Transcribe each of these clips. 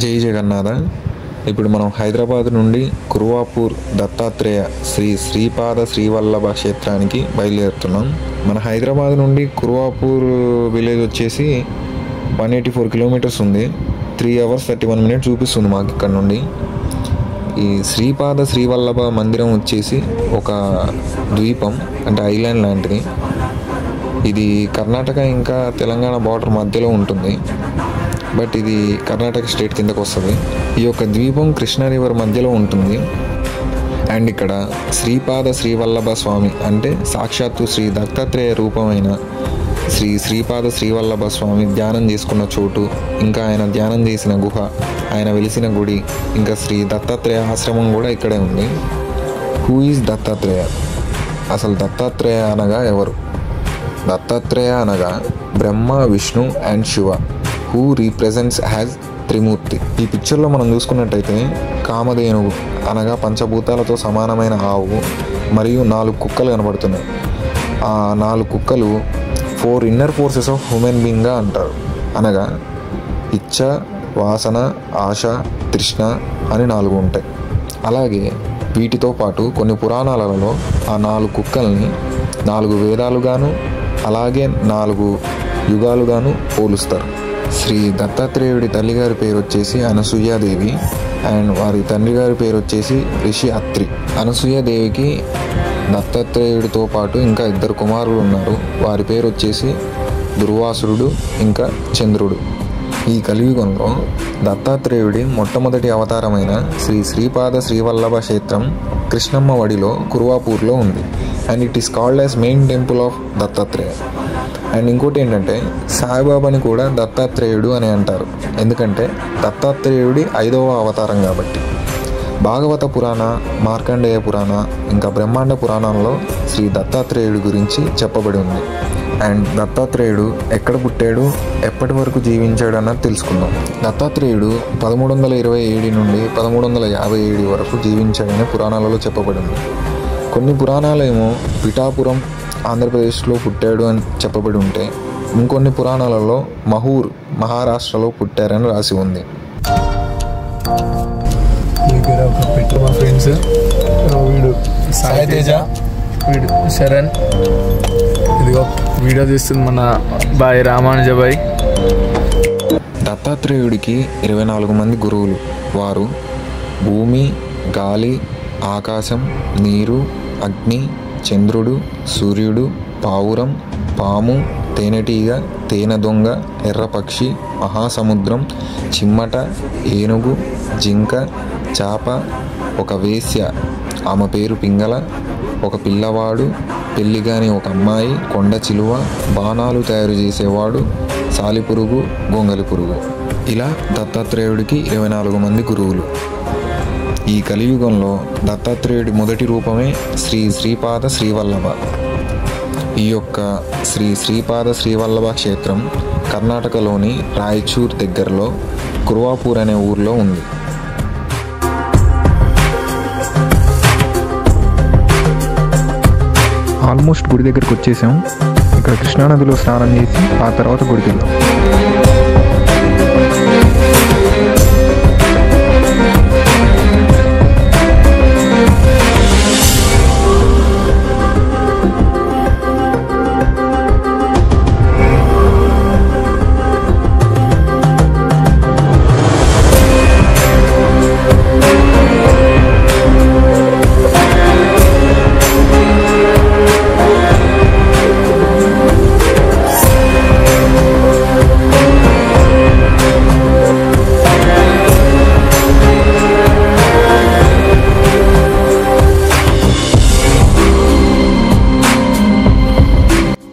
జై జగన్నాథ. ఇప్పుడు మనం హైదరాబాద్ నుండి కురువాపూర్ దత్తాత్రేయ శ్రీ శ్రీపాద శ్రీవల్లభ క్షేత్రానికి బయలుదేరుతున్నాం. మన హైదరాబాద్ నుండి కురువాపూర్ విలేజ్ వచ్చేసి 184 కిలోమీటర్స్ ఉంది. 3 hours 31 minutes చూపిస్తుంది మాకు ఇక్కడ నుండి. ఈ శ్రీపాద శ్రీవల్లభ మందిరం వచ్చేసి ఒక ద్వీపం, అంటే ఐలాండ్ లాంటిది. ఇది కర్ణాటక ఇంకా తెలంగాణ బార్డర్ మధ్యలో ఉంటుంది. బట్ ఇది కర్ణాటక స్టేట్ కిందకు వస్తుంది. ఈ యొక్క ద్వీపం కృష్ణా రివర్ మధ్యలో ఉంటుంది. అండ్ ఇక్కడ శ్రీపాద శ్రీవల్లభ స్వామి అంటే సాక్షాత్తు శ్రీ దత్తాత్రేయ రూపమైన శ్రీ శ్రీపాద శ్రీవల్లభ స్వామి ధ్యానం చేసుకున్న చోటు, ఇంకా ఆయన ధ్యానం చేసిన గుహ, ఆయన వెలిసిన గుడి, ఇంకా శ్రీ దత్తాత్రేయ ఆశ్రమం కూడా ఇక్కడే ఉంది. Who is Dattatreya? అసలు దత్తాత్రేయ అనగా ఎవరు? దత్తాత్రేయ అనగా Brahma, Vishnu and Shiva, who represents as Trimurti. ఈ పిక్చర్లో మనం చూసుకున్నట్టయితే కామధేనువు అనగా పంచభూతాలతో సమానమైన ఆవు మరియు 4 కుక్కలు కనబడుతున్నాయి. ఆ 4 కుక్కలు 4 ఇన్నర్ ఫోర్సెస్ ఆఫ్ హ్యూమన్ బీయింగ్గా అంటారు. అనగా ఇచ్ఛ, వాసన, ఆశ, తృష్ణ అని 4 ఉంటాయి. అలాగే వీటితో పాటు కొన్ని పురాణాలలో ఆ 4 కుక్కల్ని 4 వేదాలుగాను అలాగే 4 యుగాలుగాను పోలుస్తారు. శ్రీ దత్తాత్రేయుడి తల్లిగారి పేరు వచ్చేసి అనసూయాదేవి అండ్ వారి తండ్రి గారి పేరు వచ్చేసి రిషి అత్రి. అనసూయాదేవికి దత్తాత్రేయుడితో పాటు ఇంకా 2 కుమారులు ఉన్నారు. వారి పేరు వచ్చేసి దుర్వాసురుడు ఇంకా చంద్రుడు. ఈ కలియుగంలో దత్తాత్రేయుడి మొట్టమొదటి అవతారమైన శ్రీ శ్రీపాద శ్రీవల్లభ క్షేత్రం కృష్ణమ్మ వడిలో కురువాపూర్లో ఉంది. And it is called as main temple of Dattatreya. And ఇంకోటి ఏంటంటే సాయిబాబాని కూడా దత్తాత్రేయుడు అని అంటారు, ఎందుకంటే దత్తాత్రేయుడి 5వ అవతారం కాబట్టి. భాగవత పురాణ, మార్కండేయ పురాణ ఇంకా బ్రహ్మాండ పురాణంలో శ్రీ దత్తాత్రేయుడి గురించి చెప్పబడి ఉంది. అండ్ దత్తాత్రేయుడు ఎక్కడ పుట్టాడు, ఎప్పటి వరకు జీవించాడు అన్నది తెలుసుకుందాం. దత్తాత్రేయుడు 1327 నుండి 1357 వరకు జీవించాడని పురాణాలలో చెప్పబడింది. కొన్ని పురాణాలేమో పిఠాపురం ఆంధ్రప్రదేశ్లో పుట్టాడు అని చెప్పబడి ఉంటే, ఇంకొన్ని పురాణాలలో మహూర్ మహారాష్ట్రలో పుట్టారని రాసి ఉంది. మా ఫ్రెండ్స్ వీడు సాయి తేజ, వీడు శరణ్. ఇదిగో వీడియో తీస్తుంది మన బాయ్ రామానుజబాయ్. దత్తాత్రేయుడికి 24 మంది గురువులు. వారు భూమి, గాలి, ఆకాశం, నీరు, అగ్ని, చంద్రుడు, సూర్యుడు, పావురం, పాము, తేనెటీగ, తేనె దొంగ, ఎర్రపక్షి, మహాసముద్రం, చిమ్మట, ఏనుగు, జింక, చాప, ఒక వేశ్య ఆమె పేరు పింగళ, ఒక పిల్లవాడు, పెళ్లిగాని ఒక అమ్మాయి, కొండ చిలువ, బాణాలు తయారు చేసేవాడు, సాలిపురుగు, గొంగలి పురుగు. ఇలా దత్తాత్రేయుడికి 24 మంది గురువులు. ఈ కలియుగంలో దత్తాత్రేయుడి మొదటి రూపమే శ్రీ శ్రీపాద శ్రీవల్లభ. ఈ యొక్క శ్రీ శ్రీపాద శ్రీవల్లభ క్షేత్రం కర్ణాటకలోని రాయచూర్ దగ్గరలో కురువాపూర్ అనే ఊర్లో ఉంది. ఆల్మోస్ట్ గుడి దగ్గరికి వచ్చేసాం. ఇక్కడ కృష్ణానదిలో స్నానం చేసి ఆ తర్వాత గుడికి వెళ్దాం.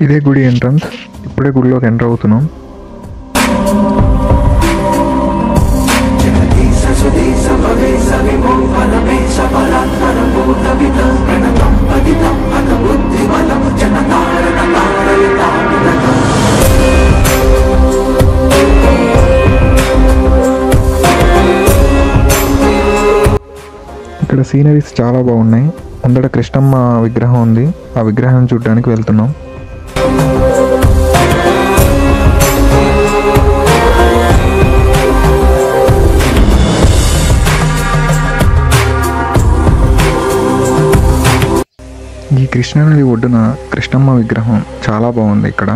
ఇదే గుడి ఎంట్రన్స్. ఇప్పుడే గుడిలోకి ఎంటర్ అవుతున్నాం. ఇక్కడ సీనరీస్ చాలా బాగున్నాయి. ముందర కృష్ణమ్మ విగ్రహం ఉంది. ఆ విగ్రహం చూడడానికి వెళ్తున్నాం. కృష్ణానది ఒడ్డున కృష్ణమ్మ విగ్రహం చాలా బాగుంది ఇక్కడ.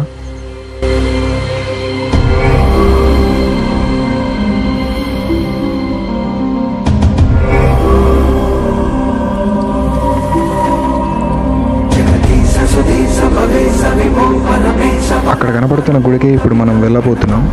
అక్కడ కనపడుతున్న గుడికి ఇప్పుడు మనం వెళ్ళబోతున్నాం.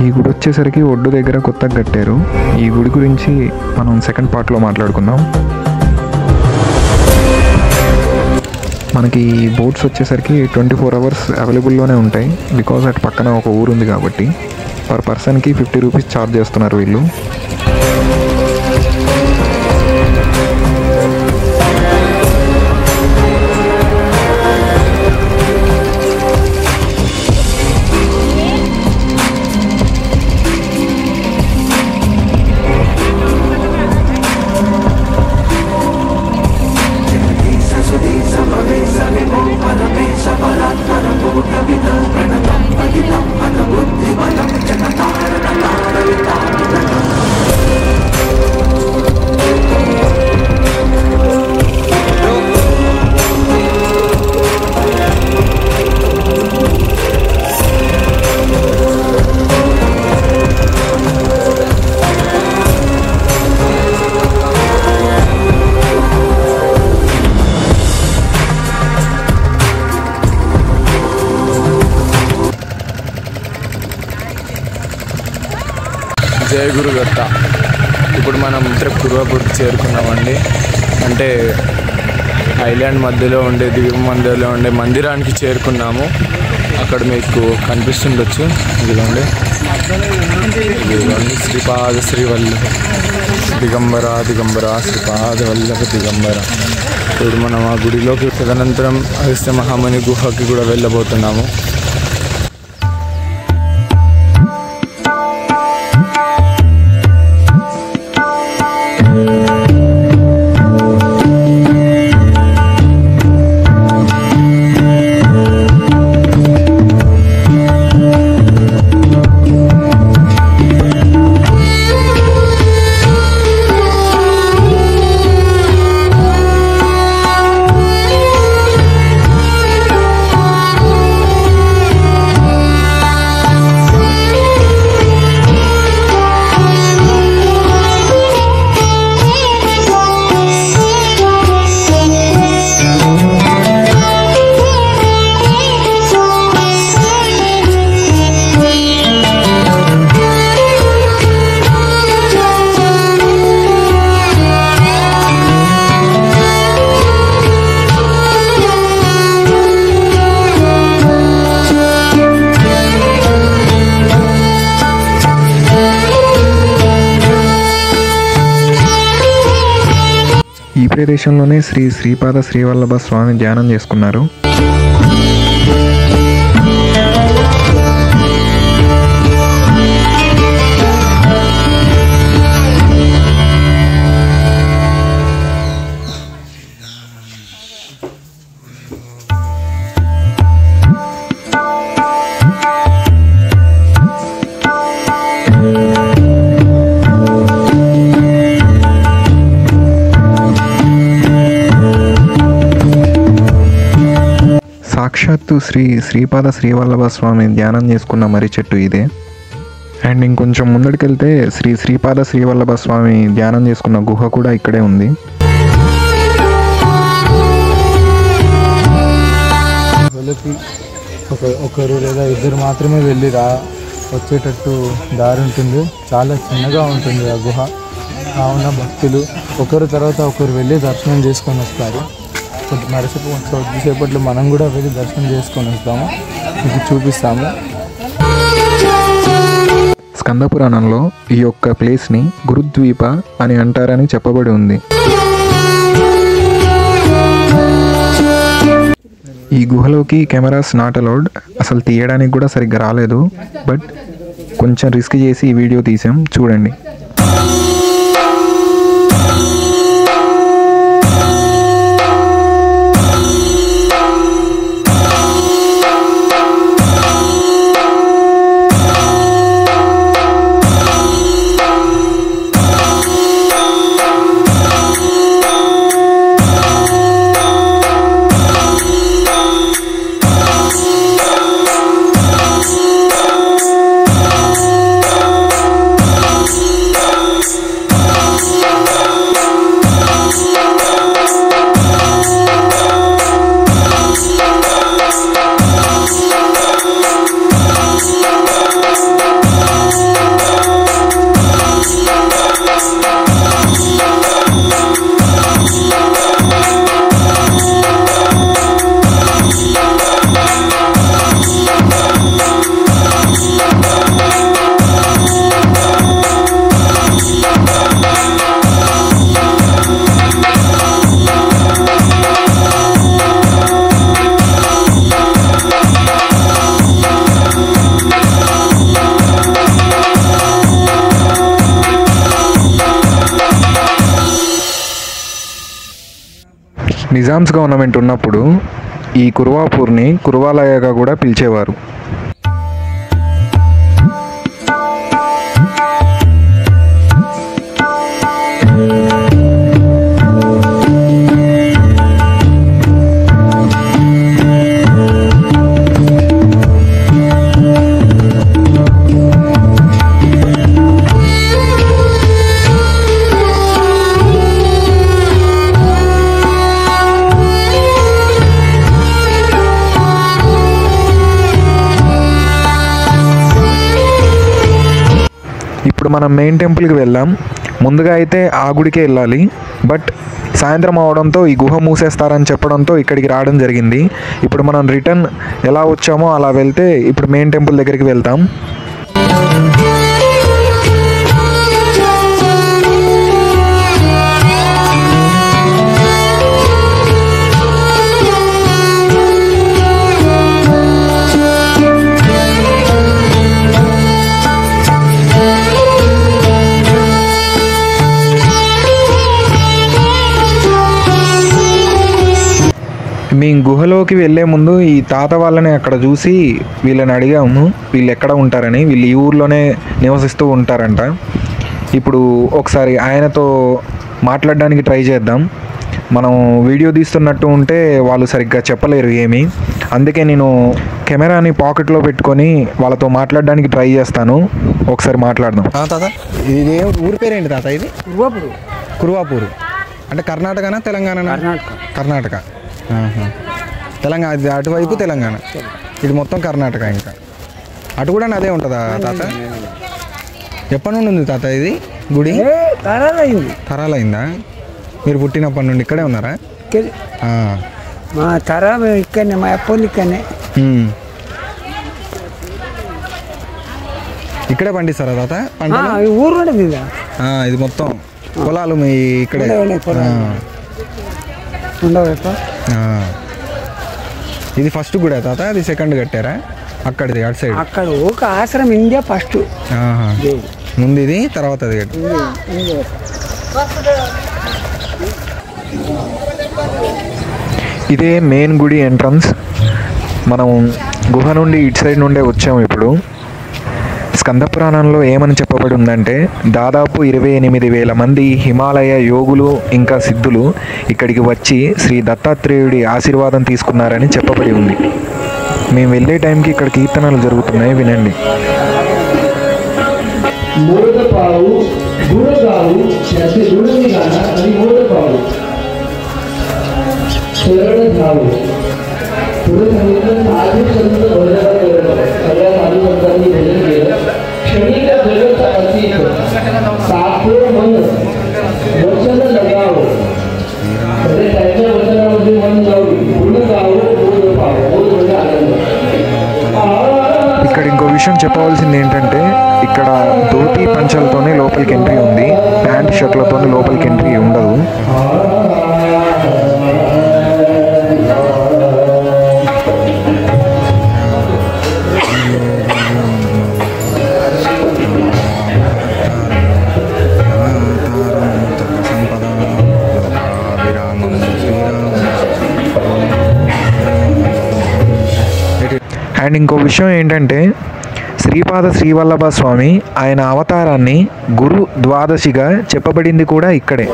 ఈ గుడి వచ్చేసరికి ఒడ్డు దగ్గర కొత్తగా కట్టారు. ఈ గుడి గురించి మనం సెకండ్ పార్ట్లో మాట్లాడుకుందాం. మనకి ఈ బోట్స్ వచ్చేసరికి 24 hours అవైలబుల్లోనే ఉంటాయి. బికాజ్ అటు పక్కన ఒక ఊరు ఉంది కాబట్టి పర్ పర్సన్కి 50 రూపీస్ ఛార్జ్ చేస్తున్నారు వీళ్ళు. జయ గురుదత్త. ఇప్పుడు మనం కురువాపూర్కి చేరుకున్నామండి. అంటే ఐలాండ్ మధ్యలో ఉండే మధ్యలో ఉండే మందిరానికి చేరుకున్నాము. అక్కడ మీకు కనిపిస్తుండొచ్చు. ఇదిగోండి శ్రీపాద శ్రీవల్లభ దిగంబర దిగంబర శ్రీపాద వల్లభ దిగంబర. ఇప్పుడు మనం ఆ గుడిలోకి తదనంతరం అగస్త్య మహాముని గుహకి కూడా వెళ్ళబోతున్నాము. ఈ ప్రదేశంలోనే శ్రీ శ్రీపాద శ్రీవల్లభ స్వామి ధ్యానం చేసుకున్నారు. సాక్షాత్తు శ్రీ శ్రీపాద శ్రీవల్లభ స్వామి ధ్యానం చేసుకున్న మర్రి చెట్టు ఇదే. అండ్ ఇంకొంచెం ముందడికెళ్తే శ్రీ శ్రీపాద శ్రీవల్లభ స్వామి ధ్యానం చేసుకున్న గుహ కూడా ఇక్కడే ఉంది. ఒకరు లేదా ఇద్దరు మాత్రమే వెళ్ళి వచ్చేటట్టు దారి ఉంటుంది. చాలా చిన్నగా ఉంటుంది ఆ గుహ. కావున భక్తులు ఒకరి తర్వాత ఒకరు వెళ్ళి దర్శనం చేసుకొని వస్తారు. కొద్దిసేపట్లో మనం కూడా వెళ్ళి దర్శనం చేసుకొని వస్తాము, మీకు చూపిస్తాము. స్కంద పురాణంలో ఈ యొక్క ప్లేస్ని గురుద్వీప అని అంటారని చెప్పబడి ఉంది. ఈ గుహలోకి కెమెరాస్ నాట్ అలౌడ్, అసలు తీయడానికి కూడా సరిగ్గా రాలేదు. బట్ కొంచెం రిస్క్ చేసి ఈ వీడియో తీసాం, చూడండి. నిజామ్స్ గవర్నమెంట్ ఉన్నప్పుడు ఈ కుర్వాపూర్ని కుర్వాలయగా కూడా పిలిచేవారు. ఇప్పుడు మనం మెయిన్ టెంపుల్కి వెళ్ళాం. ముందుగా అయితే ఆ గుడికే వెళ్ళాలి, బట్ సాయంత్రం అవడంతో ఈ గుహ మూసేస్తారని చెప్పడంతో ఇక్కడికి రావడం జరిగింది. ఇప్పుడు మనం రిటర్న్ ఎలా వచ్చామో అలా వెళ్తే ఇప్పుడు మెయిన్ టెంపుల్ దగ్గరికి వెళ్తాం. మేము గుహలోకి వెళ్ళే ముందు ఈ తాత వాళ్ళని అక్కడ చూసి వీళ్ళని అడిగాము వీళ్ళు ఎక్కడ ఉంటారని. వీళ్ళు ఈ ఊర్లోనే నివసిస్తూ ఉంటారంట. ఇప్పుడు ఒకసారి ఆయనతో మాట్లాడడానికి ట్రై చేద్దాం. మనం వీడియో తీస్తున్నట్టు ఉంటే వాళ్ళు సరిగ్గా చెప్పలేరు ఏమి, అందుకే నేను కెమెరాని పాకెట్లో పెట్టుకొని వాళ్ళతో మాట్లాడడానికి ట్రై చేస్తాను. ఒకసారి మాట్లాడదాం. తాత ఇది ఊరి పేరేంటి తాత? ఇది కుర్వాపూర్ అంటే కర్ణాటకనా తెలంగాణ? కర్ణాటక. తెలంగాణ అది అటువైపు తెలంగాణ, ఇది మొత్తం కర్ణాటక. ఇంకా అటు కూడా అదే ఉంటుందా తాత? ఎప్పటి నుండి ఉంది తాత ఇది గుడి? తరాలైందా? మీరు పుట్టినప్పటి నుండి ఇక్కడే ఉన్నారా? మా తరం ఇక్కడనే, మా అప్పలు ఇక్కడనే. ఇక్కడే పండిస్తారా తాత పంట? ఊరు ఉండదు ఇది మొత్తం పొలాలు మీ ఇక్కడే ఉండవు. ఇది ఫస్ట్ గుడి తాత? అది సెకండ్ కట్టారా అక్కడిది అటు సైడ్? అక్కడ ఒక ఆశ్రమం ఇండియా ఫస్ట్, ముందు ఇది తర్వాత అది. ఇదే మెయిన్ గుడి ఎంట్రన్స్. మనం గుహ నుండి ఇటు సైడ్ నుండే వచ్చాము. ఇప్పుడు స్కంద పురాణంలో ఏమని చెప్పబడి ఉందంటే దాదాపు 28,000 మంది హిమాలయ యోగులు ఇంకా సిద్ధులు ఇక్కడికి వచ్చి శ్రీ దత్తాత్రేయుడి ఆశీర్వాదం తీసుకున్నారని చెప్పబడి ఉంది. మేము వెళ్ళే టైంకి ఇక్కడ కీర్తనలు జరుగుతున్నాయి, వినండి. क्षणिक जगत का प्रतीक सातों मन చెప్పవలసింది ఏంటంటే ఇక్కడ ధోతి పంచలతోనే లోపలికి ఎంట్రీ ఉంది, ప్యాంట్ షర్ట్లతోనే లోపలికి ఎంట్రీ ఉండదు. అండ్ ఇంకో విషయం ఏంటంటే శ్రీపాద శ్రీవల్లభ స్వామి ఆయన అవతారాన్ని గురు ద్వాదశిగా చెప్పబడింది కూడా ఇక్కడే.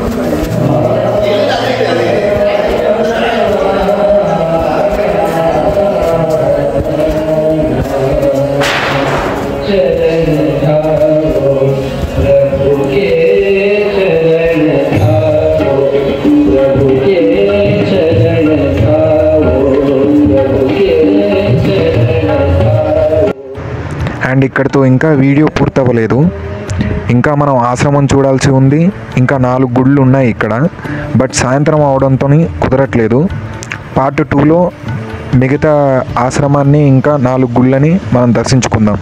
అండ్ ఇక్కడితో ఇంకా వీడియో పూర్తవ్వలేదు, ఇంకా మనం ఆశ్రమం చూడాల్సి ఉంది. ఇంకా 4 గుళ్ళు ఉన్నాయి ఇక్కడ, బట్ సాయంత్రం అవడంతో కుదరట్లేదు. పార్ట్ 2లో మిగతా ఆశ్రమాన్ని ఇంకా 4 గుళ్ళని మనం దర్శించుకుందాం.